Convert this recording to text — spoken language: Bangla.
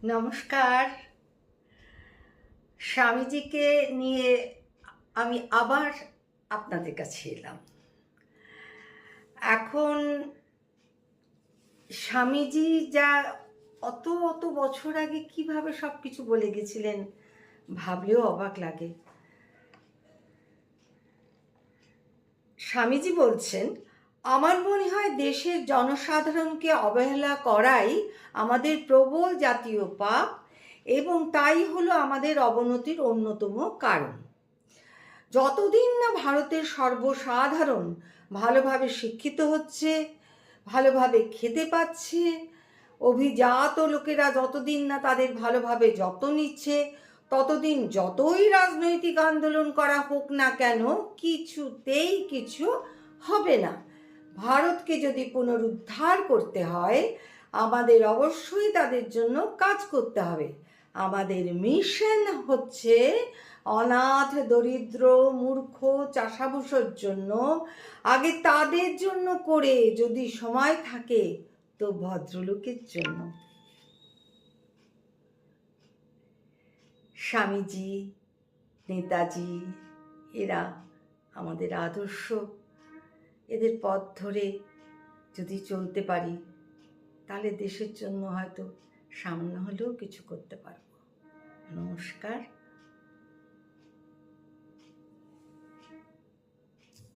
নমস্কার। স্বামীজিকে নিয়ে আমি আবার আপনাদের কাছে এলাম। এখন স্বামীজি যা অত বছর আগে কিভাবে সব কিছু বলে গেছিলেন ভাবলেও অবাক লাগে। স্বামীজি বলছেন, আমার মনে হয় দেশের জনসাধারণকে অবহেলা করাই আমাদের প্রবল জাতীয় পাপ এবং তাই হলো আমাদের অবনতির অন্যতম কারণ। যতদিন না ভারতের সর্বসাধারণ ভালোভাবে শিক্ষিত হচ্ছে, ভালোভাবে খেতে পাচ্ছে, অভিজাত লোকেরা যতদিন না তাদের ভালোভাবে যত্ন নিচ্ছে, ততদিন যতই রাজনৈতিক আন্দোলন করা হোক না কেন কিছুতেই কিছু হবে না। ভারতকে যদি পুনরুদ্ধার করতে হয় আমাদের অবশ্যই তাদের জন্য কাজ করতে হবে। আমাদের মিশন হচ্ছে অনাথ, দরিদ্র, মূর্খ, চাষাভুষোর জন্য, আগে তাদের জন্য করে যদি সময় থাকে তো ভদ্রলোকের জন্য। স্বামীজি, নেতাজি এরা আমাদের আদর্শ। এদের পথ ধরে যদি চলতে পারি তাহলে দেশের জন্য হয়তো সামান্য হলেও কিছু করতে পারবো। নমস্কার।